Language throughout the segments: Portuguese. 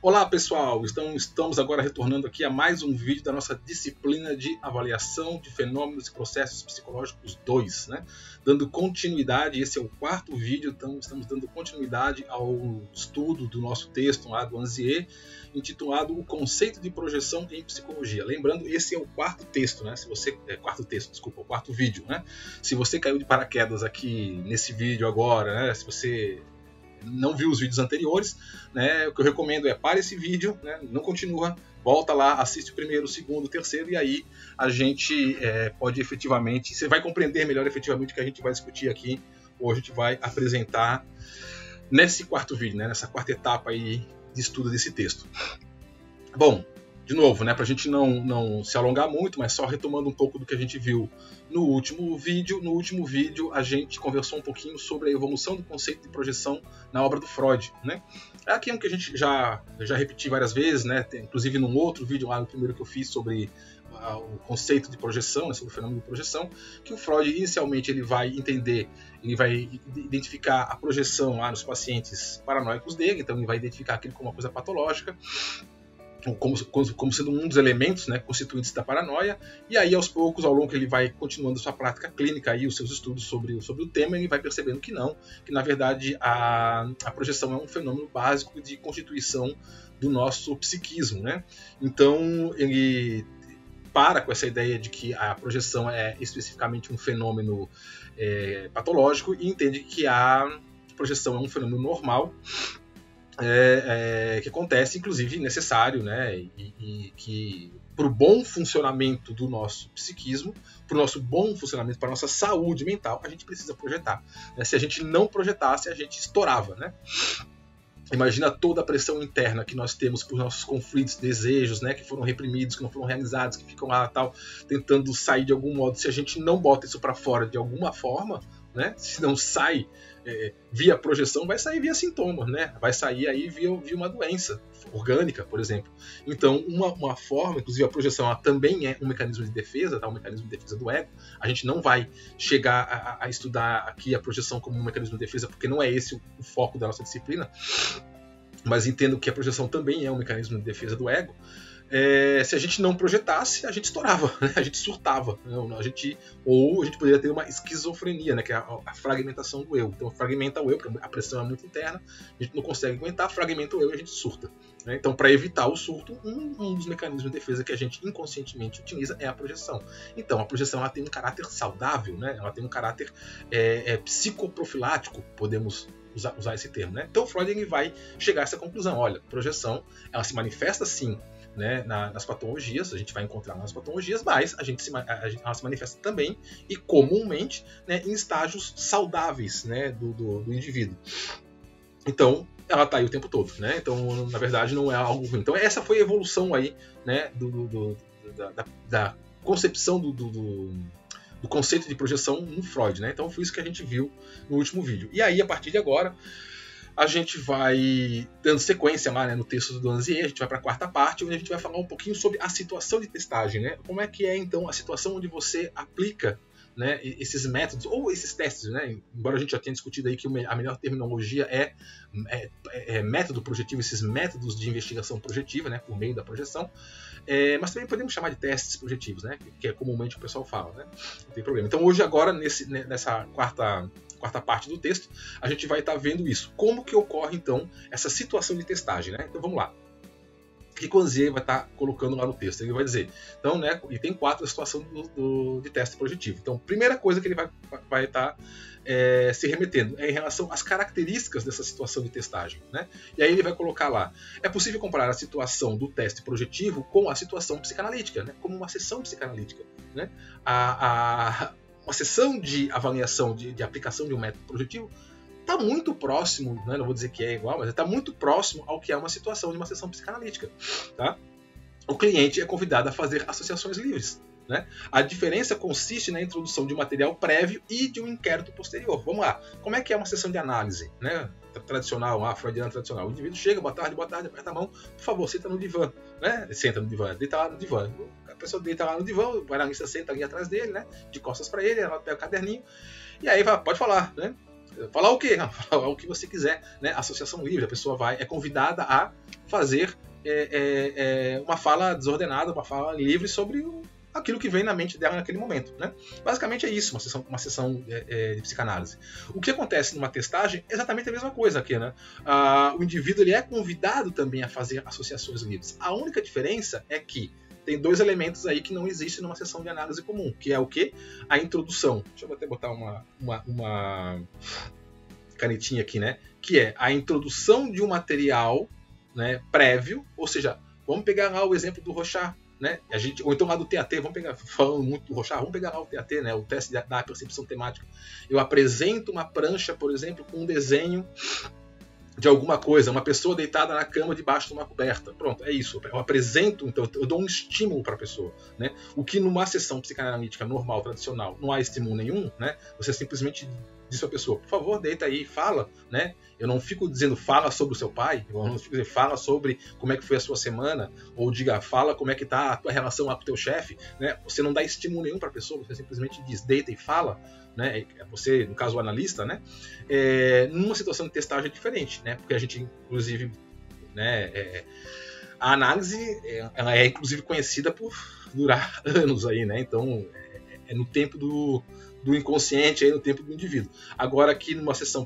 Olá pessoal, estamos agora retornando aqui a mais um vídeo da nossa disciplina de avaliação de fenômenos e processos psicológicos 2, né? Dando continuidade, esse é o quarto vídeo, então estamos dando continuidade ao estudo do nosso texto lá do Anzier, intitulado O Conceito de Projeção em Psicologia. Lembrando, esse é o quarto texto, né? O quarto vídeo, né? Se você caiu de paraquedas aqui nesse vídeo agora, né? Se você não viu os vídeos anteriores, né, o que eu recomendo é pare esse vídeo, né, não continua, volta lá, assiste o primeiro, o segundo, o terceiro, e aí a gente pode efetivamente, você vai compreender melhor efetivamente o que a gente vai discutir aqui, ou a gente vai apresentar nesse quarto vídeo, né, nessa quarta etapa aí de estudo desse texto. Bom, de novo, né, para a gente não se alongar muito, mas só retomando um pouco do que a gente viu no último vídeo. No último vídeo a gente conversou um pouquinho sobre a evolução do conceito de projeção na obra do Freud, né? É aquilo que a gente já repeti várias vezes, né? Inclusive num outro vídeo lá, no primeiro que eu fiz sobre o conceito de projeção, né, sobre o fenômeno de projeção, que o Freud inicialmente ele vai identificar a projeção lá nos pacientes paranoicos dele, então ele vai identificar aquilo como uma coisa patológica, como sendo um dos elementos, né, constituintes da paranoia, e aí aos poucos, ao longo que ele vai continuando sua prática clínica e os seus estudos sobre o tema, ele vai percebendo que na verdade a projeção é um fenômeno básico de constituição do nosso psiquismo, né? Então ele para com essa ideia de que a projeção é especificamente um fenômeno patológico e entende que a projeção é um fenômeno normal, que acontece, inclusive necessário, né, e que para o bom funcionamento do nosso psiquismo, para o nosso bom funcionamento, para a nossa saúde mental, a gente precisa projetar, né? Se a gente não projetasse, a gente estourava, né? Imagina toda a pressão interna que nós temos por nossos conflitos, desejos, né, que foram reprimidos, que não foram realizados, que ficam lá tal, tentando sair de algum modo. Se a gente não bota isso para fora de alguma forma, né, se não sai via projeção, vai sair via sintomas, né? Vai sair aí via uma doença orgânica, por exemplo. Então, uma forma, inclusive a projeção, ela também é um mecanismo de defesa, tá? Um mecanismo de defesa do ego. A gente não vai chegar a estudar aqui a projeção como um mecanismo de defesa, porque não é esse o foco da nossa disciplina, mas entendo que a projeção também é um mecanismo de defesa do ego. Se a gente não projetasse, a gente estourava, né? A gente surtava, né? Ou a gente poderia ter uma esquizofrenia, né? Que é a fragmentação do eu. Então fragmenta o eu, porque a pressão é muito interna, a gente não consegue aguentar, fragmenta o eu e a gente surta, né? Então, para evitar o surto, um dos mecanismos de defesa que a gente inconscientemente utiliza é a projeção. Então a projeção ela tem um caráter saudável, né? Ela tem um caráter psicoprofilático, podemos usar esse termo, né? Então Freud ele vai chegar a essa conclusão: olha, projeção ela se manifesta sim, né, nas patologias, a gente vai encontrar nas patologias, mas ela se manifesta também e comumente, né, em estágios saudáveis, né, do indivíduo. Então, ela está aí o tempo todo, né? Então, na verdade, não é algo ruim. Então, essa foi a evolução aí, né, da concepção do conceito de projeção no Freud, né? Então, foi isso que a gente viu no último vídeo. E aí, a partir de agora, a gente vai dando sequência lá, né, no texto do Anzier, a gente vai para a quarta parte, onde a gente vai falar um pouquinho sobre a situação de testagem, né? Como é que é, então, a situação onde você aplica, né, esses métodos, ou esses testes, né? Embora a gente já tenha discutido aí que a melhor terminologia é método projetivo, esses métodos de investigação projetiva, né, por meio da projeção, mas também podemos chamar de testes projetivos, né, que é comumente o pessoal fala, né? Não tem problema. Então hoje agora, nessa quarta parte do texto, a gente vai estar vendo isso. Como que ocorre, então, essa situação de testagem, né? Então vamos lá. O que o Anzier vai estar colocando lá no texto? Ele vai dizer, então, né, e tem 4 situações de teste projetivo. Então, primeira coisa que ele vai estar se remetendo é em relação às características dessa situação de testagem, né? E aí ele vai colocar lá: é possível comparar a situação do teste projetivo com a situação psicanalítica, né? Como uma sessão psicanalítica, né? Uma sessão de avaliação, de aplicação de um método projetivo está muito próximo, né? Não vou dizer que é igual, mas está muito próximo ao que é uma situação de uma sessão psicanalítica, tá? O cliente é convidado a fazer associações livres, né? A diferença consiste na introdução de um material prévio e de um inquérito posterior. Vamos lá, como é que é uma sessão de análise, né? Tradicional, freudiana tradicional. O indivíduo chega, boa tarde, aperta a mão, por favor, senta no divã, né? Senta no divã, deita lá no divã. A pessoa deita lá no divã, o analista senta ali atrás dele, né? De costas para ele, ela pega o caderninho, e aí pode falar, né? Falar o quê? Falar o que você quiser, né? Associação livre, a pessoa é convidada a fazer uma fala desordenada, uma fala livre sobre aquilo que vem na mente dela naquele momento, né? Basicamente é isso, uma sessão de psicanálise. O que acontece numa testagem é exatamente a mesma coisa aqui, né? O indivíduo ele é convidado também a fazer associações livres. A única diferença é que tem dois elementos aí que não existem numa sessão de análise comum, que é o quê? A introdução. Deixa eu até botar uma canetinha aqui, né? Que é a introdução de um material, né, prévio, ou seja, vamos pegar lá o exemplo do Rorschach, né? Ou então lá do TAT, falando muito do Rorschach, vamos pegar lá o TAT, né? O teste da percepção temática. Eu apresento uma prancha, por exemplo, com um desenho de alguma coisa, uma pessoa deitada na cama debaixo de uma coberta. Pronto, é isso. Eu apresento, então eu dou um estímulo para a pessoa, né? O que numa sessão psicanalítica normal, tradicional, não há estímulo nenhum, né? Você simplesmente diz para a pessoa, por favor, deita aí e fala, né? Eu não fico dizendo fala sobre o seu pai, eu não fico dizendo fala sobre como é que foi a sua semana, ou diga fala como é que tá a tua relação lá com o teu chefe, né? Você não dá estímulo nenhum para a pessoa, você simplesmente diz deita e fala, né? Você, no caso o analista, né? Numa situação de testagem é diferente, né? Porque a gente, inclusive, né? A análise, ela é inclusive conhecida por durar anos aí, né? Então, no tempo do inconsciente, aí no tempo do indivíduo. Agora, aqui numa sessão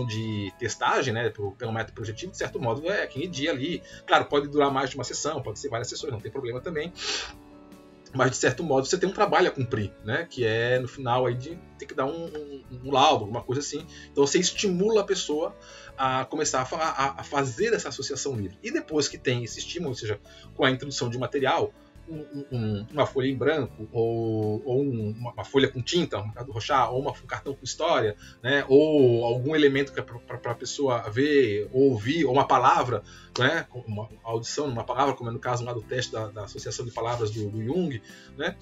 de testagem, né, pelo método projetivo, de certo modo, é aquele dia ali. Claro, pode durar mais de uma sessão, pode ser várias sessões, não tem problema também. Mas, de certo modo, você tem um trabalho a cumprir, né, que é, no final, aí, de ter que dar um laudo, alguma coisa assim. Então, você estimula a pessoa a começar a fazer essa associação livre. E depois que tem esse estímulo, ou seja, com a introdução de material, uma folha em branco ou uma folha com tinta, um do Rorschach, ou um cartão com história, né, ou algum elemento para a pessoa ver ou ouvir, ou uma palavra, né, uma audição numa palavra, como é no caso lá do teste da associação de palavras do Jung, né.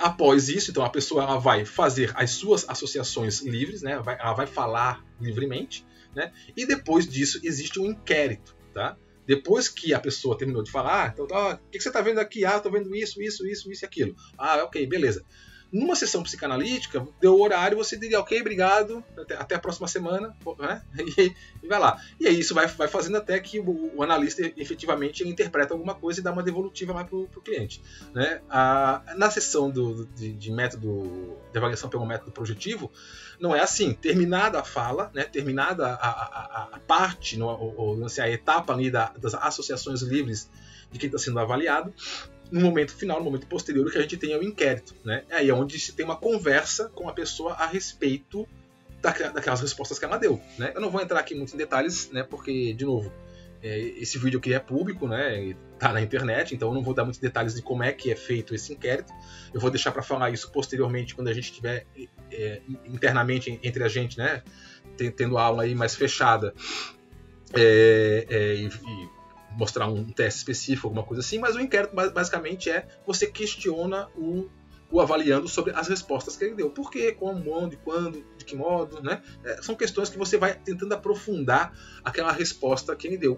Após isso, então a pessoa ela vai fazer as suas associações livres, né, ela vai falar livremente, né, e depois disso existe um inquérito, tá? Depois que a pessoa terminou de falar, então, o que você está vendo aqui? Estou vendo isso e aquilo. Ok, beleza. Numa sessão psicanalítica, deu o horário, você diria, ok, obrigado, até a próxima semana, né? E vai lá. E aí isso vai fazendo até que o analista efetivamente interpreta alguma coisa e dá uma devolutiva lá para o cliente, né? Na sessão de método de avaliação pelo método projetivo, não é assim. Terminada a fala, né? Terminada a parte, ou a etapa ali das associações livres de quem está sendo avaliado, no momento final, no momento posterior, o que a gente tem é o inquérito, né? Aí é onde se tem uma conversa com a pessoa a respeito daquelas respostas que ela deu, né? Eu não vou entrar aqui muito em detalhes, né? Porque, de novo, esse vídeo aqui é público, né? Tá na internet, então eu não vou dar muitos detalhes de como é que é feito esse inquérito. Eu vou deixar para falar isso posteriormente, quando a gente estiver internamente entre a gente, né? Tendo a aula aí mais fechada. E mostrar um teste específico, alguma coisa assim, mas o inquérito basicamente você questiona o avaliando sobre as respostas que ele deu. Por quê, como, onde, quando, de que modo, né? São questões que você vai tentando aprofundar aquela resposta que ele deu.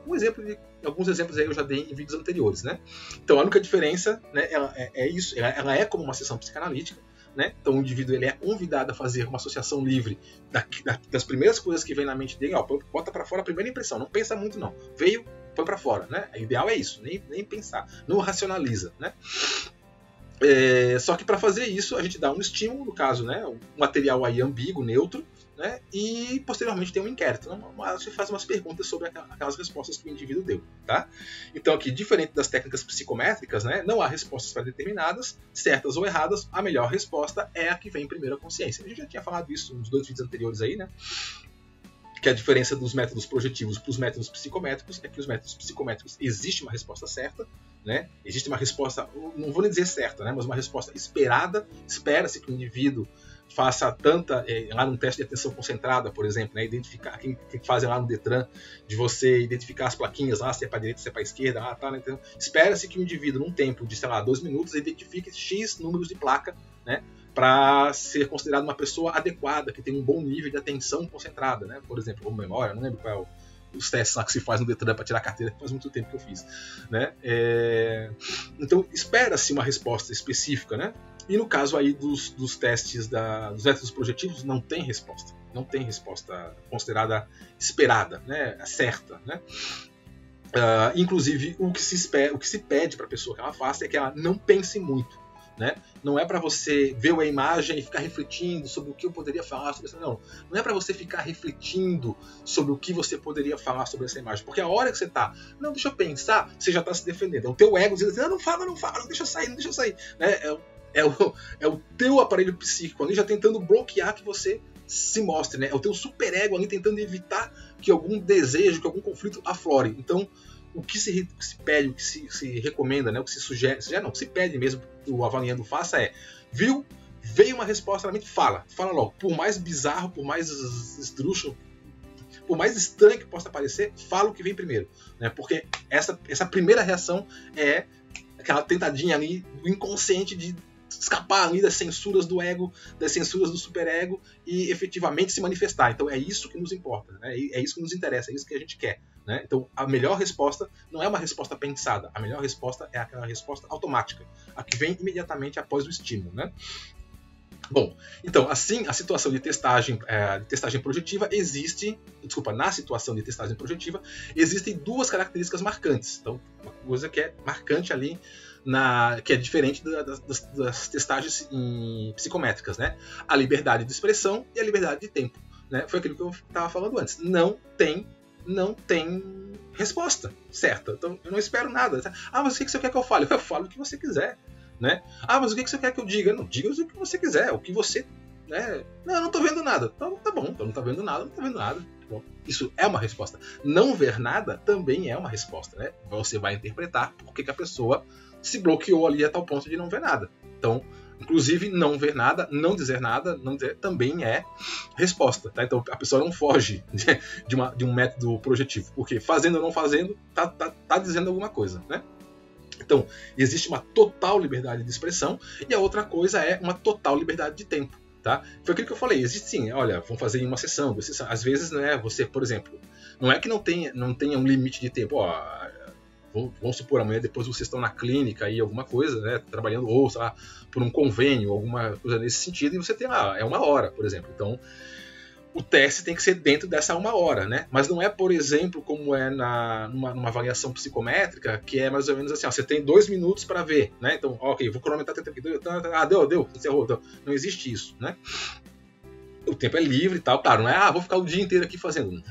Alguns exemplos aí eu já dei em vídeos anteriores, né? Então a única diferença, né, ela é como uma sessão psicanalítica, né? Então o indivíduo ele é convidado a fazer uma associação livre das primeiras coisas que vem na mente dele, bota para fora a primeira impressão, não pensa muito não, veio, põe para fora, né? O ideal é isso, nem pensar, não racionaliza, né? Só que para fazer isso a gente dá um estímulo, no caso, né, um material aí ambíguo, neutro, né, e posteriormente tem um inquérito, né, a gente faz umas perguntas sobre aquelas respostas que o indivíduo deu, tá? Então aqui, diferente das técnicas psicométricas, né, não há respostas pré-determinadas, certas ou erradas, a melhor resposta é a que vem primeiro à consciência. A gente já tinha falado isso nos 2 vídeos anteriores aí, né? Que a diferença dos métodos projetivos para os métodos psicométricos é que os métodos psicométricos existe uma resposta certa, né? Existe uma resposta, não vou nem dizer certa, né? Mas uma resposta esperada. Espera-se que o indivíduo faça lá num teste de atenção concentrada, por exemplo, né? Identificar, que fazem lá no Detran, de você identificar as plaquinhas lá, se é para a direita, se é para a esquerda, tá, né? Então, espera-se que o indivíduo, num tempo de, 2 minutos, identifique X números de placa, né? Para ser considerado uma pessoa adequada, que tem um bom nível de atenção concentrada, né? Por exemplo, ou memória, não lembro qual é os testes lá que se faz no Detran para tirar a carteira, que faz muito tempo que eu fiz, né? Então, espera-se uma resposta específica, né? E no caso aí dos testes dos métodos projetivos, não tem resposta considerada esperada, né? Certa, né? Inclusive, o que se pede para a pessoa que ela faça é que ela não pense muito. Né? Não é para você ver a imagem e ficar refletindo sobre o que eu poderia falar sobre essa. Não é para você ficar refletindo sobre o que você poderia falar sobre essa imagem. Porque a hora que você tá, não, deixa eu pensar, você já está se defendendo. É o teu ego dizendo assim, não fala, não, deixa eu sair. Né? É o teu aparelho psíquico ali já tentando bloquear que você se mostre, né? É o teu superego ali tentando evitar que algum desejo, que algum conflito aflore. Então, o que se pede, o que se recomenda, né? O que se sugere, não, se pede mesmo que o avaliando faça viu, veio uma resposta na mente, fala logo. Por mais bizarro, por mais esdrúxulo, por mais estranho que possa parecer, fala o que vem primeiro, né? Porque essa primeira reação é aquela tentadinha ali do inconsciente de escapar ali das censuras do ego, das censuras do superego e efetivamente se manifestar. Então é isso que nos importa, né? É isso que nos interessa, é isso que a gente quer, né? Então a melhor resposta não é uma resposta pensada, a melhor resposta é aquela resposta automática, a que vem imediatamente após o estímulo, né? Bom, então, assim, a situação de testagem projetiva na situação de testagem projetiva, existem duas características marcantes. Então, uma coisa que é marcante ali, que é diferente das testagens psicométricas, né? A liberdade de expressão e a liberdade de tempo, né? Foi aquilo que eu estava falando antes. Não tem resposta certa. Então, eu não espero nada. Mas o que você quer que eu fale? Eu falo o que você quiser. Né? Mas o que você quer que eu diga? Não, diga o que você quiser, o que você... Né? Não, eu não tô vendo nada. Então tá bom, então não tá vendo nada. Bom, isso é uma resposta. Não ver nada também é uma resposta, né? Você vai interpretar por que a pessoa se bloqueou ali a tal ponto de não ver nada. Então, inclusive, não ver nada, não dizer nada, também é resposta, tá? Então, a pessoa não foge de um método projetivo, porque fazendo ou não fazendo, tá dizendo alguma coisa, né? Então, existe uma total liberdade de expressão e a outra coisa é uma total liberdade de tempo, tá? Foi aquilo que eu falei, existe sim, olha, vamos fazer em uma sessão, duas sessões. Às vezes, né, você, por exemplo, não é que não tenha um limite de tempo, vamos supor, amanhã depois vocês estão na clínica aí, alguma coisa, né, trabalhando, ou, sei lá, por um convênio, alguma coisa nesse sentido, e você tem é 1 hora, por exemplo. Então, o teste tem que ser dentro dessa 1 hora, né? Mas não é, por exemplo, como é numa avaliação psicométrica, que é mais ou menos assim, você tem 2 minutos para ver, né? Então, ok, vou cronometrar tempo aqui, deu, encerrou. Então, não existe isso, né? O tempo é livre e tal, claro, não é, vou ficar o dia inteiro aqui fazendo.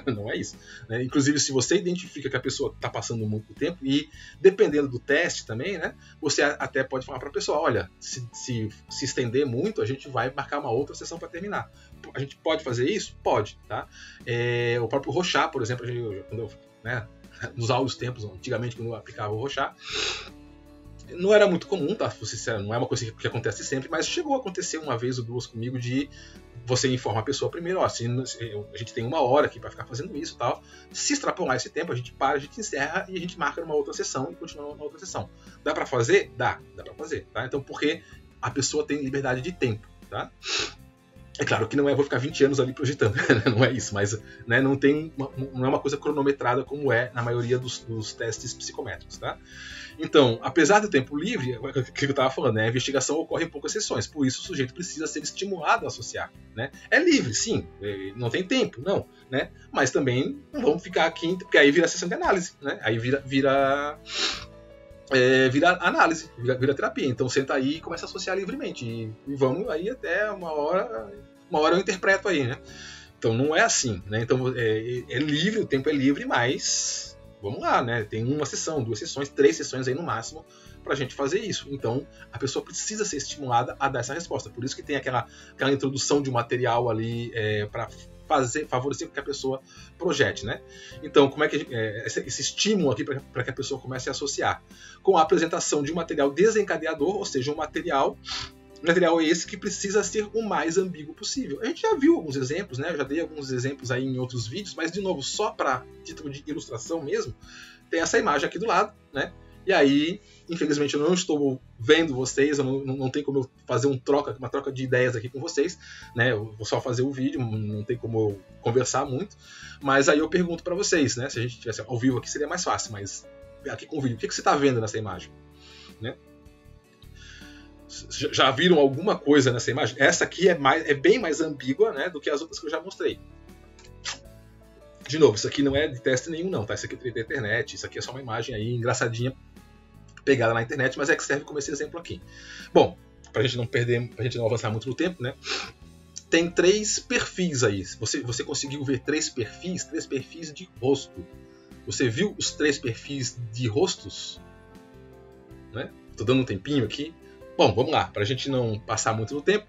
Não é isso, né? Inclusive, se você identifica que a pessoa está passando muito tempo, e dependendo do teste também, né, você até pode falar para a pessoa, olha, se estender muito, a gente vai marcar uma outra sessão para terminar. A gente pode fazer isso? Pode, tá? O próprio Rorschach, por exemplo, nos áureos tempos, antigamente, quando eu aplicava o Rorschach, não era muito comum, tá? Não é uma coisa que acontece sempre, mas chegou a acontecer uma vez ou duas comigo de você informa a pessoa primeiro, a gente tem 1 hora aqui para ficar fazendo isso e tal. Se extrapolar esse tempo, a gente para, a gente encerra e a gente marca numa outra sessão e continua numa outra sessão. Dá para fazer? Dá para fazer, tá? Então, porque a pessoa tem liberdade de tempo, tá? É claro que não vou ficar 20 anos ali projetando, não é isso, mas né, não é uma coisa cronometrada como é na maioria dos testes psicométricos, tá? Então, apesar do tempo livre, o que eu estava falando, né, a investigação ocorre em poucas sessões, por isso o sujeito precisa ser estimulado a associar, né? É livre, sim, não tem tempo, não, né? Mas também não vamos ficar aqui, porque aí vira sessão de análise, né? Aí vira análise, vira terapia. Então senta aí e começa a associar livremente. E vamos aí até 1 hora. 1 hora eu interpreto aí, né? Então não é assim, né? Então é livre, o tempo é livre, mas vamos lá, né? Tem 1 sessão, 2 sessões, 3 sessões aí no máximo pra gente fazer isso. Então a pessoa precisa ser estimulada a dar essa resposta. Por isso que tem aquela introdução de um material ali para favorecer que a pessoa projete, né? Então, como é que esse estímulo aqui para que a pessoa comece a associar? Com a apresentação de um material desencadeador, ou seja, um material esse que precisa ser o mais ambíguo possível. A gente já viu alguns exemplos, né? Eu já dei alguns exemplos aí em outros vídeos, mas, de novo, só para título de ilustração mesmo, tem essa imagem aqui do lado, né? E aí, infelizmente, eu não estou vendo vocês, eu não tem como eu fazer uma troca de ideias aqui com vocês, né? Eu vou só fazer o vídeo, não tem como eu conversar muito. Mas aí eu pergunto para vocês, né? Se a gente tivesse ao vivo aqui seria mais fácil, mas aqui com o vídeo, o que você está vendo nessa imagem, né? Já viram alguma coisa nessa imagem? Essa aqui é bem mais ambígua, né, do que as outras que eu já mostrei. De novo, isso aqui não é de teste nenhum não, tá? Isso aqui é da internet, isso aqui é só uma imagem aí engraçadinha pegada na internet, mas é que serve como esse exemplo aqui. Bom, pra gente não perder, pra gente não avançar muito no tempo, né? Tem 3 perfis aí. Você conseguiu ver 3 perfis de rosto. Você viu os 3 perfis de rostos? Né? Tô dando um tempinho aqui. Bom, vamos lá, pra gente não passar muito no tempo.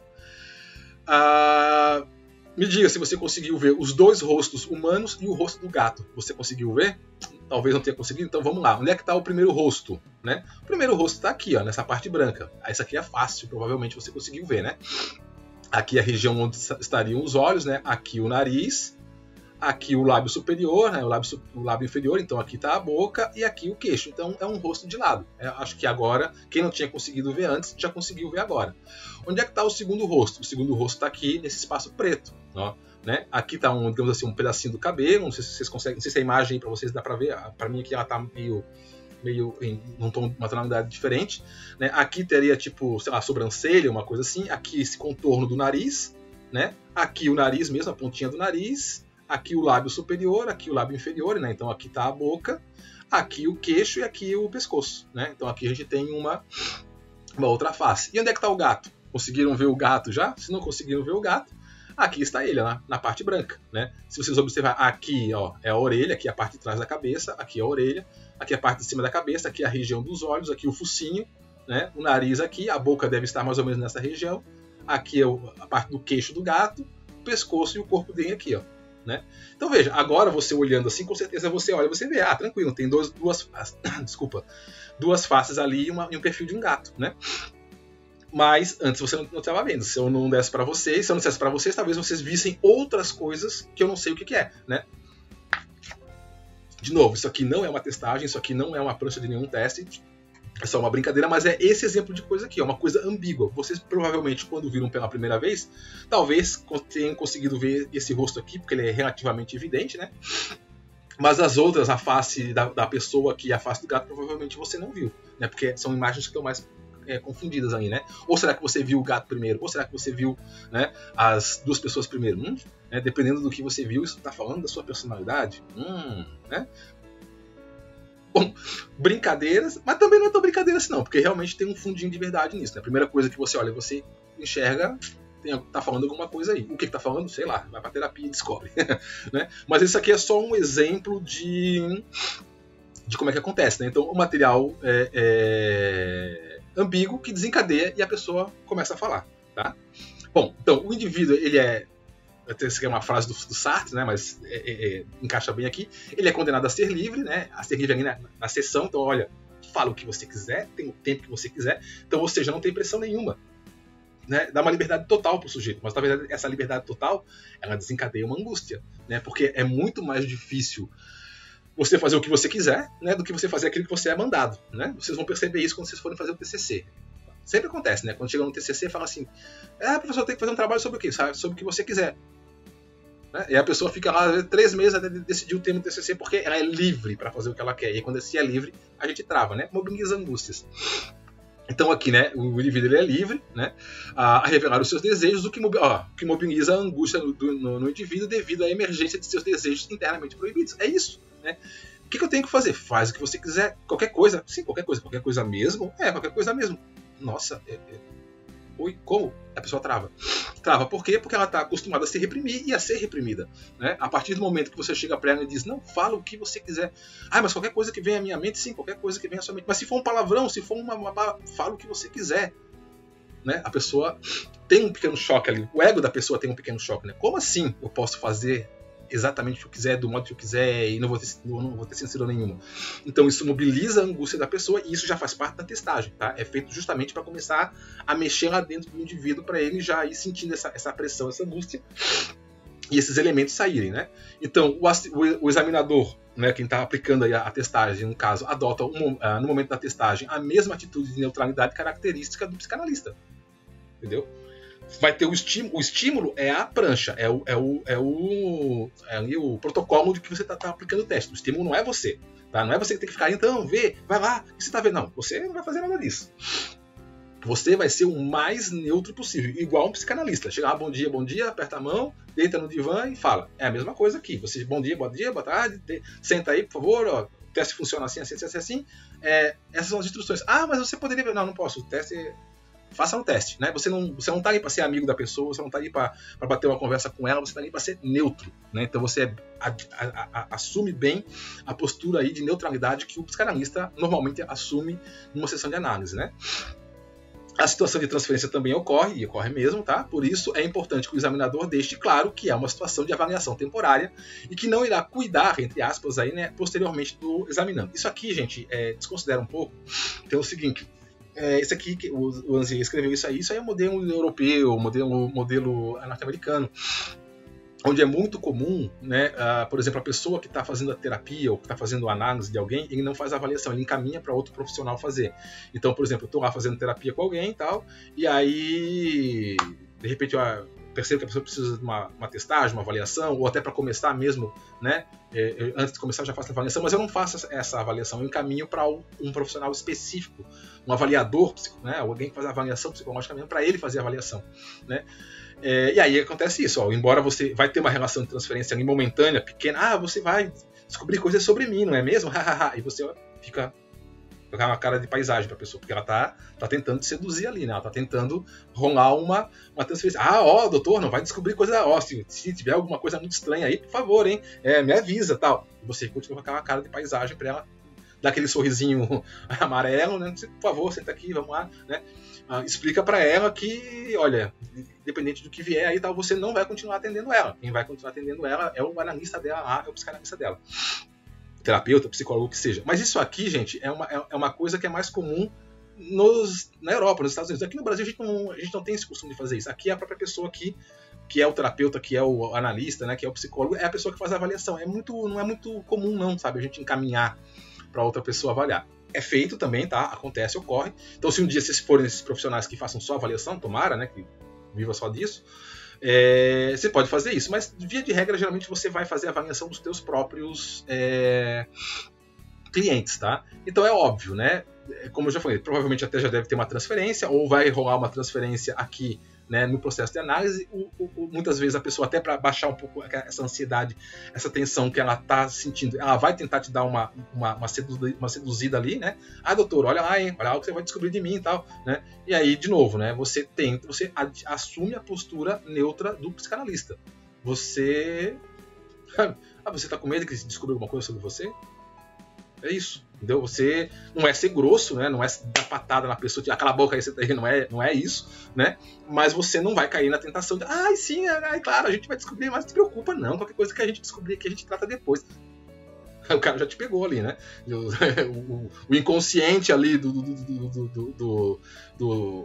Me diga se você conseguiu ver os 2 rostos humanos e o rosto do gato. Você conseguiu ver? Talvez não tenha conseguido, então vamos lá. Onde é que está o primeiro rosto? Né? O primeiro rosto está aqui, ó, nessa parte branca. Essa aqui é fácil, provavelmente você conseguiu ver, né? Aqui é a região onde estariam os olhos, né? Aqui o nariz, aqui o lábio superior, né? o lábio inferior, então aqui está a boca e aqui o queixo. Então é um rosto de lado. Acho que agora, quem não tinha conseguido ver antes, já conseguiu ver agora. Onde é que está o segundo rosto? O segundo rosto está aqui, nesse espaço preto. Ó, né? Aqui está digamos assim, um pedacinho do cabelo. Não sei se vocês conseguem, não sei se a imagem para vocês dá para ver. Para mim aqui ela está meio em uma tonalidade diferente, né? Aqui teria tipo, sei lá, sobrancelha, uma coisa assim. Aqui esse contorno do nariz, né? Aqui o nariz mesmo, a pontinha do nariz. Aqui o lábio superior, aqui o lábio inferior, né? Então aqui está a boca, aqui o queixo e aqui o pescoço, né? Então aqui a gente tem uma outra face. E onde é que está o gato? Conseguiram ver o gato já? Se não conseguiram ver o gato, aqui está ele, na parte branca, né? Se vocês observar aqui, ó, é a orelha, aqui é a parte de trás da cabeça, aqui é a orelha, aqui é a parte de cima da cabeça, aqui é a região dos olhos, aqui o focinho, né? O nariz aqui, a boca deve estar mais ou menos nessa região, aqui é a parte do queixo do gato, o pescoço e o corpo dele aqui, ó. Né? Então veja, agora você olhando assim, com certeza você olha e você vê, tranquilo, tem duas faces ali e um perfil de um gato, né? Mas antes você não estava vendo. Se eu não desse para vocês, talvez vocês vissem outras coisas que eu não sei o que é, né? De novo, isso aqui não é uma testagem, isso aqui não é uma prancha de nenhum teste, é só uma brincadeira, mas é esse exemplo de coisa aqui, é uma coisa ambígua. Vocês provavelmente, quando viram pela primeira vez, talvez tenham conseguido ver esse rosto aqui, porque ele é relativamente evidente, né? Mas as outras, a face da pessoa aqui e a face do gato, provavelmente você não viu, né? Porque são imagens que estão mais confundidas aí, né? Ou será que você viu o gato primeiro? Ou será que você viu, né, as 2 pessoas primeiro? Né? Dependendo do que você viu, isso está falando da sua personalidade? Né? Bom, brincadeiras, mas também não é tão brincadeira assim não, porque realmente tem um fundinho de verdade nisso, né? A primeira coisa que você olha, você enxerga, tá falando alguma coisa aí. O que tá falando? Sei lá, vai pra terapia e descobre. Né? Mas isso aqui é só um exemplo de como é que acontece, né? Então o material é ambíguo que desencadeia e a pessoa começa a falar, tá? Bom, então o indivíduo, ele essa é uma frase do Sartre, né, mas encaixa bem aqui. Ele é condenado a ser livre, né, a ser livre ali na sessão. Então, olha, fala o que você quiser, tem o tempo que você quiser. Então, ou seja, não tem pressão nenhuma. Né, dá uma liberdade total para o sujeito. Mas, na verdade, essa liberdade total, ela desencadeia uma angústia. Né, porque é muito mais difícil você fazer o que você quiser, né, do que você fazer aquilo que você é mandado. Né? Vocês vão perceber isso quando vocês forem fazer o TCC. Sempre acontece, né? Quando chega no TCC, fala assim, professor, tem que fazer um trabalho sobre o quê? Sobre o que você quiser. Né? E a pessoa fica lá 3 meses até decidir o tema do TCC, porque ela é livre para fazer o que ela quer. E quando se é livre, a gente trava, né? Mobiliza angústias. Então aqui, né, o indivíduo ele é livre, né, a revelar os seus desejos, o que mobiliza a angústia no indivíduo devido à emergência de seus desejos internamente proibidos. É isso, né? O que eu tenho que fazer? Faz o que você quiser. Qualquer coisa? Sim, qualquer coisa. Qualquer coisa mesmo? Qualquer coisa mesmo. Nossa, oi, como? A pessoa trava. Trava por quê? Porque ela está acostumada a se reprimir e a ser reprimida. Né? A partir do momento que você chega para ela e diz, não, fala o que você quiser. Mas qualquer coisa que vem à minha mente, sim, qualquer coisa que vem à sua mente. Mas se for um palavrão, se for fala o que você quiser. Né? A pessoa tem um pequeno choque ali. O ego da pessoa tem um pequeno choque. Né? Como assim eu posso fazer exatamente o que eu quiser, do modo que eu quiser, e não vou ter censura nenhuma? Então isso mobiliza a angústia da pessoa, e isso já faz parte da testagem, tá? É feito justamente para começar a mexer lá dentro do indivíduo, para ele já ir sentindo essa pressão, essa angústia, e esses elementos saírem, né? Então o examinador, né, quem está aplicando aí a testagem, no caso, adota no momento da testagem a mesma atitude de neutralidade característica do psicanalista, entendeu? Vai ter o estímulo é a prancha, é o protocolo de que você está aplicando o teste. O estímulo não é você, tá? Não é você que tem que ficar, então, vê, vai lá, o que você está vendo? Não, você não vai fazer nada disso. Você vai ser o mais neutro possível, igual um psicanalista. Chega lá, bom dia, aperta a mão, deita no divã e fala. É a mesma coisa aqui. Você, bom dia, boa tarde, senta aí, por favor, ó, o teste funciona assim. Essas são as instruções. Ah, mas você poderia... Não posso. O teste... Faça um teste, né? Você não tá ali para ser amigo da pessoa, você não tá ali para bater uma conversa com ela, você tá ali para ser neutro, né? Então você assume bem a postura aí de neutralidade que o psicanalista normalmente assume numa sessão de análise, né? A situação de transferência também ocorre, e ocorre mesmo, tá? Por isso é importante que o examinador deixe claro que é uma situação de avaliação temporária e que não irá cuidar, entre aspas, aí, né, posteriormente do examinando. Isso aqui, gente, desconsidera um pouco. Então é o seguinte... Isso aqui, o Anzier escreveu isso aí é um modelo europeu, modelo norte-americano, onde é muito comum, né, por exemplo, a pessoa que está fazendo a terapia ou que está fazendo a análise de alguém, ele não faz a avaliação, ele encaminha para outro profissional fazer. Então, por exemplo, eu estou lá fazendo terapia com alguém e tal, e aí, de repente, eu percebo que a pessoa precisa de uma testagem, uma avaliação, ou até para começar mesmo, né? Antes de começar eu já faço a avaliação, mas eu não faço essa avaliação, eu encaminho para um profissional específico, um avaliador, né? Alguém que faz a avaliação psicológica mesmo, para ele fazer a avaliação, né? E aí acontece isso, ó, embora você vai ter uma relação de transferência ali momentânea, pequena, você vai descobrir coisas sobre mim, não é mesmo? E você fica com uma cara de paisagem para a pessoa, porque ela tá tentando te seduzir ali, né? Ela tá tentando rolar uma transferência. Doutor, não vai descobrir coisa, se tiver alguma coisa muito estranha aí, por favor, hein? Me avisa, tal. E você continua com aquela cara de paisagem para ela dar aquele sorrisinho amarelo, né? Por favor, senta aqui, vamos lá, né? Explica para ela que, olha, independente do que vier aí, tal, você não vai continuar atendendo ela. Quem vai continuar atendendo ela é o analista dela, é o psicanalista dela. Terapeuta, psicólogo, que seja. Mas isso aqui, gente, é uma coisa que é mais comum na Europa, nos Estados Unidos. Aqui no Brasil a gente não tem esse costume de fazer isso. Aqui é a própria pessoa que é o terapeuta, que é o analista, né, que é o psicólogo, é a pessoa que faz a avaliação. Não é muito comum não, sabe, a gente encaminhar para outra pessoa avaliar. É feito também, tá? Acontece, ocorre. Então, se um dia vocês forem esses profissionais que façam só avaliação, tomara, né, que viva só disso, você pode fazer isso, mas via de regra, geralmente você vai fazer a avaliação dos teus próprios clientes, tá? Então é óbvio, né? Como eu já falei, provavelmente até já deve ter uma transferência, ou vai rolar uma transferência aqui, né, no processo de análise. Muitas vezes a pessoa, até para baixar um pouco essa ansiedade, essa tensão que ela está sentindo, ela vai tentar te dar uma seduzida ali, né? Doutor, olha lá, hein? Olha lá o que você vai descobrir de mim e tal, né? E aí, de novo, né? Você assume a postura neutra do psicanalista. Você está com medo que se descubra alguma coisa sobre você? É isso, entendeu? Você não é ser grosso, né? Não é dar patada na pessoa, cala a boca aí, você tá aí, não é isso, né? Mas você não vai cair na tentação de, sim, claro, a gente vai descobrir, mas não se preocupa não, qualquer coisa que a gente descobrir aqui a gente trata depois. O cara já te pegou ali, né? O inconsciente ali do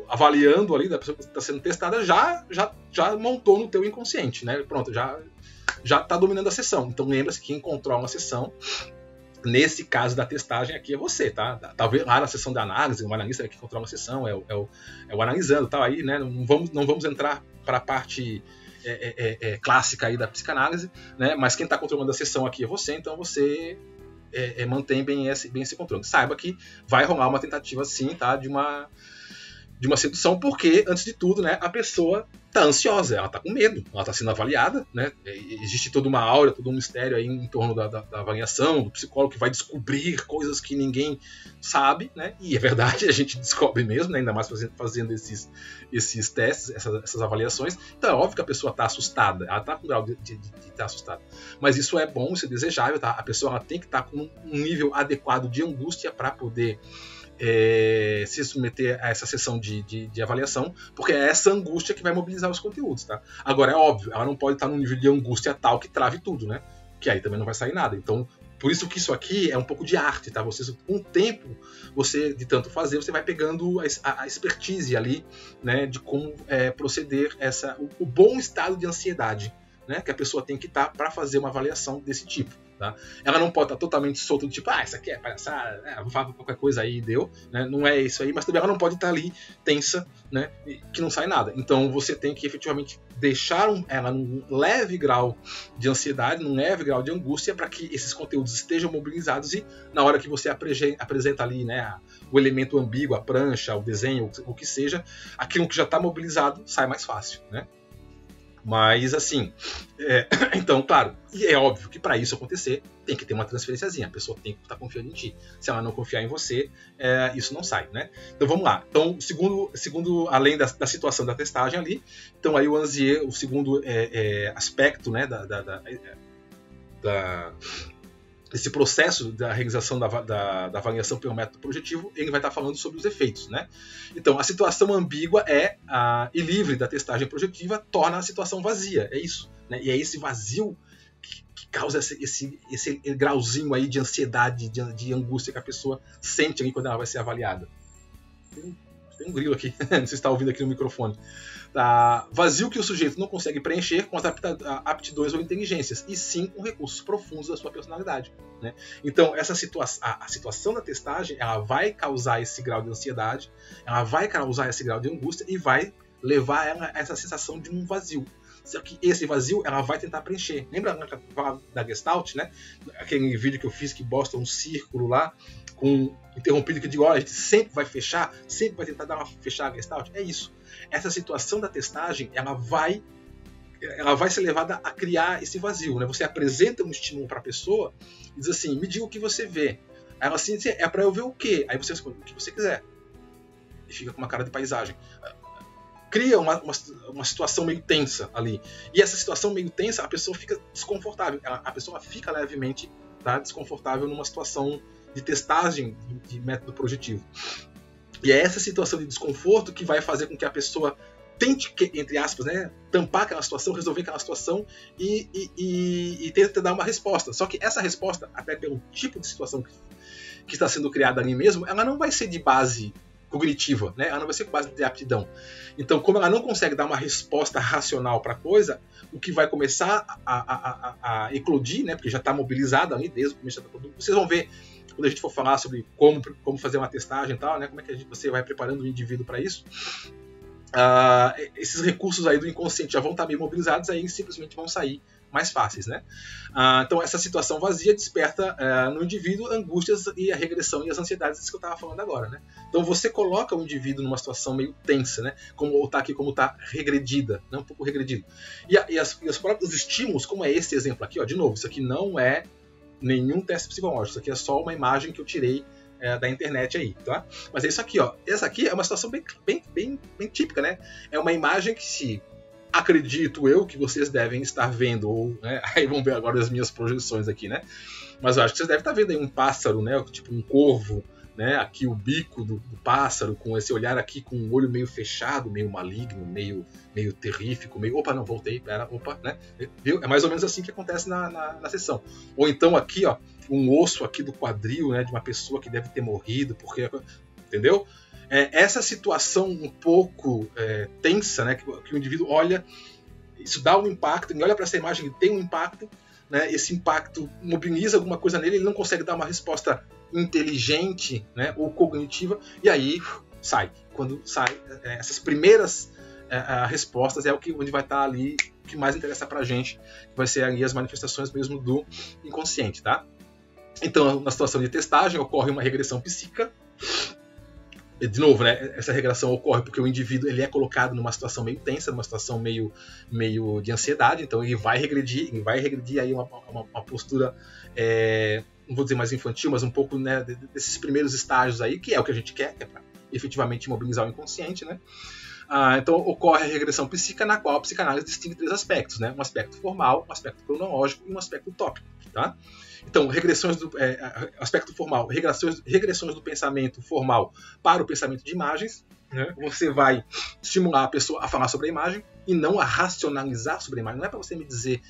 avaliando ali, da pessoa que está sendo testada, já montou no teu inconsciente, né? Pronto, já tá dominando a sessão. Então lembra-se que quem controla uma sessão, nesse caso da testagem aqui, é você, tá? Talvez lá na sessão da análise, o analista que controla a sessão é o analisando, tal, aí, né? Não vamos entrar para a parte clássica aí da psicanálise, né? Mas quem está controlando a sessão aqui é você, então você mantém bem esse controle. Saiba que vai rolar uma tentativa, sim, tá? De uma sedução, porque, antes de tudo, né, a pessoa está ansiosa, ela está com medo, ela está sendo avaliada, né? Existe toda uma aura, todo um mistério aí em torno da avaliação, do psicólogo que vai descobrir coisas que ninguém sabe, né? E é verdade, a gente descobre mesmo, né? Ainda mais fazendo esses testes, essas avaliações. Então é óbvio que a pessoa está assustada, ela está com grau de estar assustada. Mas isso é bom, isso é desejável, tá? A pessoa ela tem que estar com um nível adequado de angústia para poder se submeter a essa sessão de avaliação, porque é essa angústia que vai mobilizar os conteúdos, tá? Agora, é óbvio, ela não pode estar num nível de angústia tal que trave tudo, né? Que aí também não vai sair nada. Então, por isso que isso aqui é um pouco de arte, tá? Com o tempo, de tanto fazer, você vai pegando a expertise ali, né? De como proceder o bom estado de ansiedade, né? Que a pessoa tem que estar para fazer uma avaliação desse tipo. Tá? Ela não pode estar totalmente solta, do tipo, isso aqui é palhaçada, vou falar qualquer coisa aí e deu, né? Não é isso aí, mas também ela não pode estar ali tensa, né? Que não sai nada. Então você tem que efetivamente deixar ela num leve grau de ansiedade, num leve grau de angústia, para que esses conteúdos estejam mobilizados e na hora que você apresenta ali, né, o elemento ambíguo, a prancha, o desenho, o que seja, aquilo que já está mobilizado sai mais fácil, né? Mas, assim, então, claro, e é óbvio que para isso acontecer, tem que ter uma transferenciazinha, a pessoa tem que estar confiando em ti. Se ela não confiar em você, isso não sai, né? Então, vamos lá. Então, segundo além da situação da testagem ali, então aí o Anzier, o segundo aspecto, né, esse processo da realização da avaliação pelo método projetivo, ele vai estar falando sobre os efeitos, né? Então, a situação ambígua e livre da testagem projetiva torna a situação vazia, é isso, né? E é esse vazio que causa esse grauzinho aí de ansiedade, de angústia que a pessoa sente ali quando ela vai ser avaliada. Tem um grilo aqui, não sei se está ouvindo aqui no microfone. Vazio que o sujeito não consegue preencher com as aptidões ou inteligências, e sim com recursos profundos da sua personalidade, né? Então, a situação da testagem, ela vai causar esse grau de ansiedade, ela vai causar esse grau de angústia e vai levar ela a essa sensação de um vazio. Só que esse vazio ela vai tentar preencher. Lembra da Gestalt, né? Aquele vídeo que eu fiz que bosta um círculo lá, interrompido, que eu digo, olha, a gente sempre vai fechar, sempre vai tentar fechar a Gestalt. É isso. Essa situação da testagem, ela vai ser levada a criar esse vazio, né? Você apresenta um estímulo para a pessoa e diz assim, me diga o que você vê. Aí ela assim, é para eu ver o quê? Aí você responde o que você quiser. E fica com uma cara de paisagem. Cria uma situação meio tensa ali. E essa situação meio tensa, a pessoa fica desconfortável. A pessoa fica levemente desconfortável numa situação de testagem de método projetivo. E é essa situação de desconforto que vai fazer com que a pessoa tente, entre aspas, né, tampar aquela situação, resolver aquela situação e tenta dar uma resposta. Só que essa resposta, até pelo tipo de situação que está sendo criada ali mesmo, ela não vai ser de base cognitiva, né? Ela não vai ser com base de aptidão. Então, como ela não consegue dar uma resposta racional para a coisa, o que vai começar a eclodir, né? Porque já está mobilizada ali desde o começo da produção. Vocês vão ver quando a gente for falar sobre como fazer uma testagem e tal, né? Como é que você vai preparando o indivíduo para isso. Esses recursos aí do inconsciente já vão estar meio mobilizados, aí simplesmente vão sair mais fáceis, né? Então essa situação vazia desperta no indivíduo angústias e a regressão e as ansiedades que eu estava falando agora, né? Então você coloca o indivíduo numa situação meio tensa, né? Como está regredida, né? Um pouco regredido. E os próprios estímulos, como é esse exemplo aqui, ó, de novo, isso aqui não é nenhum teste psicológico, isso aqui é só uma imagem que eu tirei da internet aí, tá? Mas é isso aqui, ó. Essa aqui é uma situação bem típica, né? É uma imagem que, se acredito eu, que vocês devem estar vendo, ou, né? Aí vamos ver agora as minhas projeções aqui, né? Mas eu acho que vocês devem estar vendo aí um pássaro, né? Tipo um corvo, né? Aqui o bico do pássaro, com esse olhar aqui, com o olho meio fechado, meio maligno, meio terrífico, meio... Opa, não, voltei, pera, opa, né? Viu? É mais ou menos assim que acontece na sessão. Ou então aqui, ó, um osso aqui do quadril, né? De uma pessoa que deve ter morrido, porque... Entendeu? Essa situação um pouco tensa, né? Que o indivíduo olha, isso dá um impacto, ele olha para essa imagem e tem um impacto, né? Esse impacto mobiliza alguma coisa nele, ele não consegue dar uma resposta inteligente, né, ou cognitiva, e aí sai. Quando sai, essas primeiras respostas é onde vai estar ali o que mais interessa pra gente, que vai ser ali as manifestações mesmo do inconsciente, tá? Então, na situação de testagem, ocorre uma regressão psíquica. De novo, né, essa regressão ocorre porque o indivíduo ele é colocado numa situação meio tensa, numa situação meio de ansiedade, então ele vai regredir aí uma postura, não vou dizer mais infantil, mas um pouco, né, desses primeiros estágios aí, que é o que a gente quer, que é para efetivamente mobilizar o inconsciente, né? Então ocorre a regressão psíquica, na qual a psicanálise distingue 3 aspectos, né? Um aspecto formal, um aspecto cronológico e um aspecto utópico, tá? Então, regressões do aspecto formal, regressões do pensamento formal para o pensamento de imagens, né? Você vai estimular a pessoa a falar sobre a imagem e não a racionalizar sobre a imagem. Não é para você me dizer,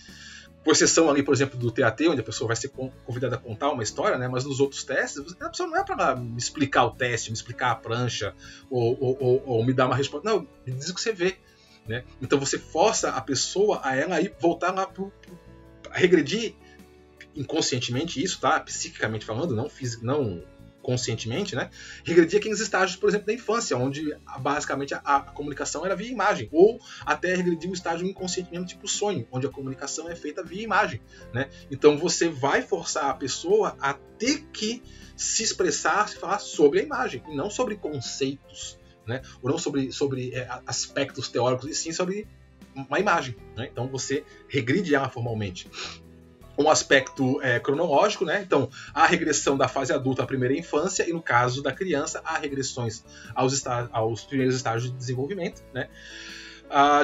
com exceção ali, por exemplo, do TAT, onde a pessoa vai ser convidada a contar uma história, né? Mas nos outros testes, a pessoa não é para me explicar o teste, me explicar a prancha ou me dar uma resposta. Não, me diz o que você vê, né? Então você força a pessoa a ela aí voltar lá a regredir inconscientemente isso, tá? Psiquicamente falando, não conscientemente, né? Regredir aqueles estágios, por exemplo, da infância, onde basicamente a comunicação era via imagem, ou até regredir o estágio inconsciente mesmo, tipo sonho, onde a comunicação é feita via imagem, né? Então você vai forçar a pessoa a ter que se expressar, se falar sobre a imagem, e não sobre conceitos, né? Ou não sobre aspectos teóricos, e sim sobre uma imagem, né? Então você regride ela formalmente. Um aspecto cronológico, né? Então, a regressão da fase adulta à primeira infância, e no caso da criança, há regressões aos primeiros estágios de desenvolvimento, né?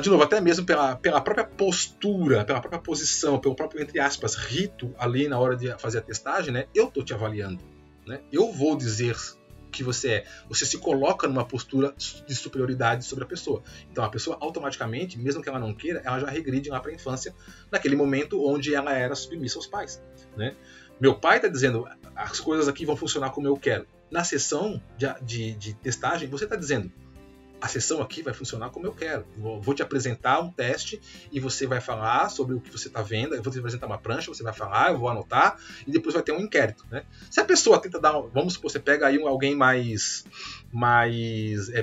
De novo, até mesmo pela própria postura, pela própria posição, pelo próprio, entre aspas, rito ali na hora de fazer a testagem, né? Eu estou te avaliando, né? Eu vou dizer que você é. Você se coloca numa postura de superioridade sobre a pessoa. Então a pessoa automaticamente, mesmo que ela não queira, ela já regride lá para a infância, naquele momento onde ela era submissa aos pais, né? Meu pai está dizendo, as coisas aqui vão funcionar como eu quero. Na sessão de testagem, você está dizendo, a sessão aqui vai funcionar como eu quero. Vou te apresentar um teste e você vai falar sobre o que você está vendo. Eu vou te apresentar uma prancha, você vai falar, eu vou anotar e depois vai ter um inquérito, né? Se a pessoa tenta dar, vamos supor, você pega aí alguém mais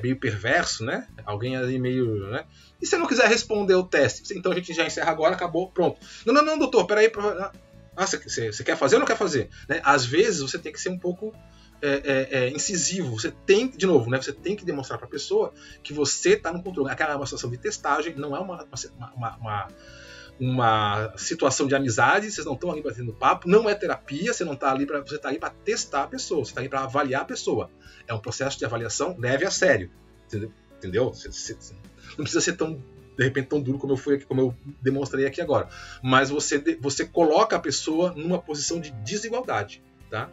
meio perverso, né? Alguém ali meio, né? E se eu não quiser responder o teste, então a gente já encerra agora, acabou, pronto. Não, doutor, peraí. Você quer fazer ou não quer fazer? Né? Às vezes você tem que ser um pouco incisivo. Você tem, de novo, né? Você tem que demonstrar para a pessoa que você está no controle. Aquela é uma situação de testagem, não é uma situação de amizade. Vocês não estão ali batendo papo, não é terapia. Você não está ali para, você está ali para testar a pessoa. Você está ali para avaliar a pessoa. É um processo de avaliação, leve a sério, entendeu? Você não precisa ser tão, de repente, tão duro como eu demonstrei aqui agora. Mas você coloca a pessoa numa posição de desigualdade, tá?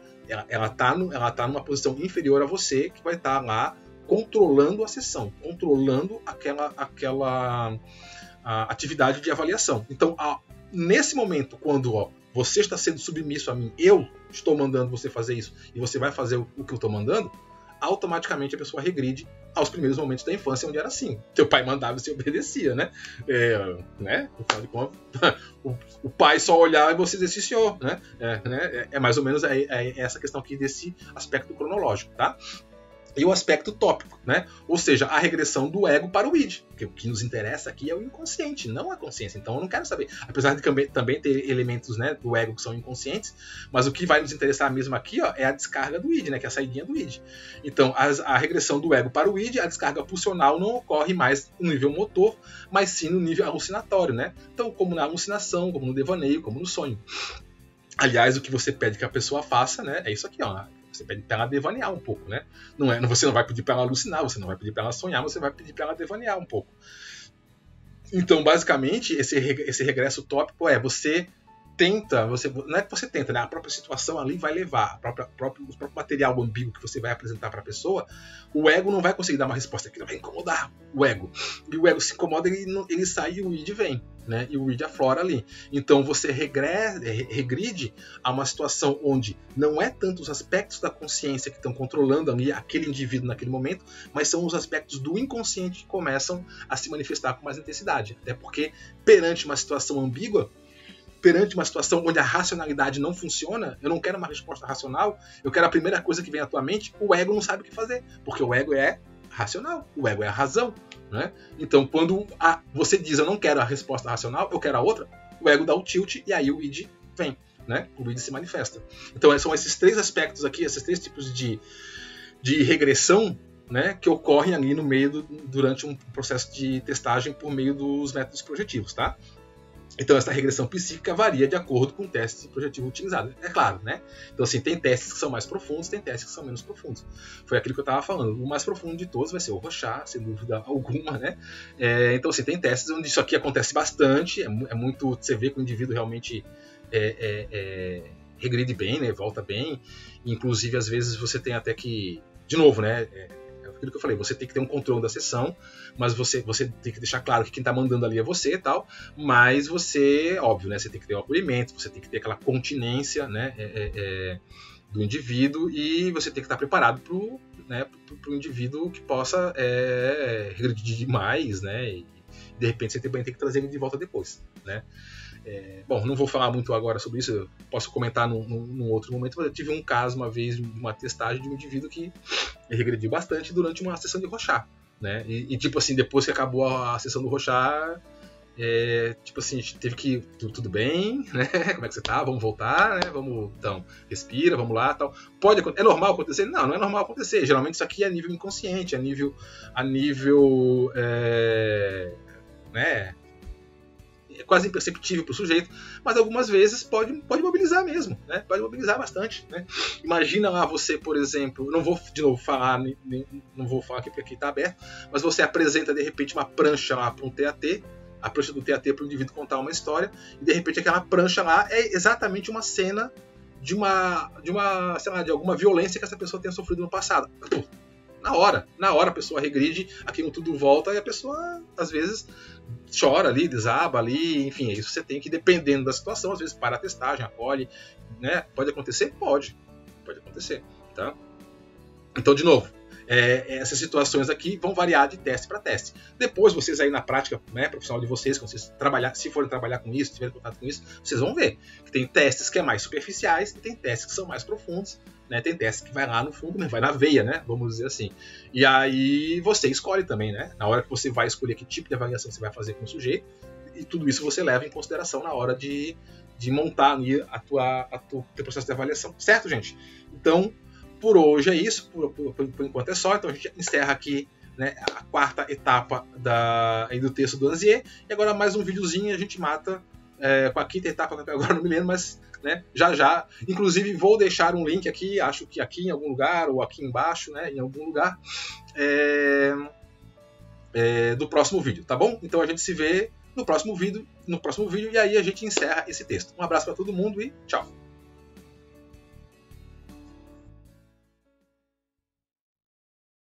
Ela tá numa posição inferior a você, que vai estar lá controlando a sessão, controlando aquela atividade de avaliação. Então, nesse momento, quando você está sendo submisso a mim, eu estou mandando você fazer isso, e você vai fazer o que eu estou mandando, automaticamente a pessoa regride aos primeiros momentos da infância, onde era assim. Teu pai mandava e você obedecia, né? Né? Afinal de contas, o pai só olhava e você dizia sim, senhor, né? É mais ou menos essa questão aqui desse aspecto cronológico, tá? E o aspecto tópico, né? Ou seja, a regressão do ego para o id. Porque o que nos interessa aqui é o inconsciente, não a consciência. Então eu não quero saber. Apesar de também ter elementos, né, do ego que são inconscientes, mas o que vai nos interessar mesmo aqui, é a descarga do id, né, que é a saidinha do id. Então a regressão do ego para o id, a descarga pulsional não ocorre mais no nível motor, mas sim no nível alucinatório, né? Então, como na alucinação, como no devaneio, como no sonho. Aliás, o que você pede que a pessoa faça, né, é isso aqui, ó. Você pede para ela devanear um pouco, né? Você não vai pedir para ela alucinar, você não vai pedir para ela sonhar, você vai pedir para ela devanear um pouco. Então, basicamente, esse regresso tópico você tenta, não é que você tenta, né? A própria situação ali vai levar, o próprio material ambíguo que você vai apresentar para a pessoa, o ego não vai conseguir dar uma resposta que vai incomodar o ego. E o ego se incomoda, ele sai e o id vem, né? E o id aflora ali. Então você regride a uma situação onde não é tanto os aspectos da consciência que estão controlando ali aquele indivíduo naquele momento, mas são os aspectos do inconsciente que começam a se manifestar com mais intensidade. Até porque, perante uma situação ambígua, perante uma situação onde a racionalidade não funciona, eu não quero uma resposta racional, eu quero a primeira coisa que vem à tua mente, o ego não sabe o que fazer, porque o ego é racional, o ego é a razão, né? Então, quando você diz eu não quero a resposta racional, eu quero a outra, o ego dá o tilt e aí o id vem, né? O id se manifesta. Então, são esses três aspectos aqui, esses três tipos de regressão, né, que ocorrem ali no meio durante um processo de testagem por meio dos métodos projetivos, tá? Então, essa regressão psíquica varia de acordo com o teste projetivo utilizado. É claro, né? Então, assim, tem testes que são mais profundos, tem testes que são menos profundos. Foi aquilo que eu estava falando. O mais profundo de todos vai ser o Rorschach, sem dúvida alguma, né? Então, assim, tem testes onde isso aqui acontece bastante. É muito... Você vê que o indivíduo realmente regride bem, né? Volta bem. Inclusive, às vezes, você tem até que... De novo, né? Aquilo que eu falei, você tem que ter um controle da sessão, mas você tem que deixar claro que quem está mandando ali é você e tal, mas você, óbvio, né, você tem que ter o acolhimento, você tem que ter aquela continência, né, do indivíduo, e você tem que estar preparado para o indivíduo que possa regredir demais, né, e de repente você também tem que trazer ele de volta depois, né. Bom, não vou falar muito agora sobre isso, eu posso comentar num outro momento, mas eu tive um caso uma vez de uma testagem de um indivíduo que regrediu bastante durante uma sessão de Rorschach, né? E tipo assim, depois que acabou a sessão do Rorschach, tipo assim, a gente teve que... Tudo bem, né? Como é que você tá? Vamos voltar, né? Vamos, então, respira, vamos lá, tal. É normal acontecer? Não é normal acontecer. Geralmente isso aqui é a nível inconsciente, a nível né? É quase imperceptível para o sujeito, mas algumas vezes pode mobilizar mesmo, né? Pode mobilizar bastante, né? Imagina lá você, por exemplo, não vou de novo falar, não vou falar aqui porque aqui está aberto, mas você apresenta de repente uma prancha lá para um TAT, a prancha do TAT para o indivíduo contar uma história, e de repente aquela prancha lá é exatamente uma cena de sei lá, de alguma violência que essa pessoa tenha sofrido no passado. Pô, na hora a pessoa regride, aquilo tudo volta e a pessoa às vezes chora ali, desaba ali, enfim, isso você tem que, dependendo da situação, às vezes para a testagem, acolhe, né? Pode acontecer? Pode acontecer, tá? Então, de novo, essas situações aqui vão variar de teste para teste. Depois, vocês aí na prática, né, profissional de vocês, quando vocês se forem trabalhar com isso, tiverem contato com isso, vocês vão ver que tem testes que é mais superficiais e tem testes que são mais profundos, né? Tem testes que vai lá no fundo, né? Vai na veia, né? Vamos dizer assim. E aí você escolhe também, né? Na hora que você vai escolher que tipo de avaliação você vai fazer com o sujeito, e tudo isso você leva em consideração na hora de montar ali teu processo de avaliação. Certo, gente? Então, por hoje é isso, por enquanto é só. Então a gente encerra aqui, né, a quarta etapa do texto do Anzier. E agora mais um videozinho, a gente mata com a quinta etapa, que agora não me lembro, mas, né, já. Inclusive vou deixar um link aqui, acho que aqui em algum lugar, ou aqui embaixo, né, em algum lugar, do próximo vídeo, tá bom? Então a gente se vê no próximo vídeo, e aí a gente encerra esse texto. Um abraço para todo mundo e tchau!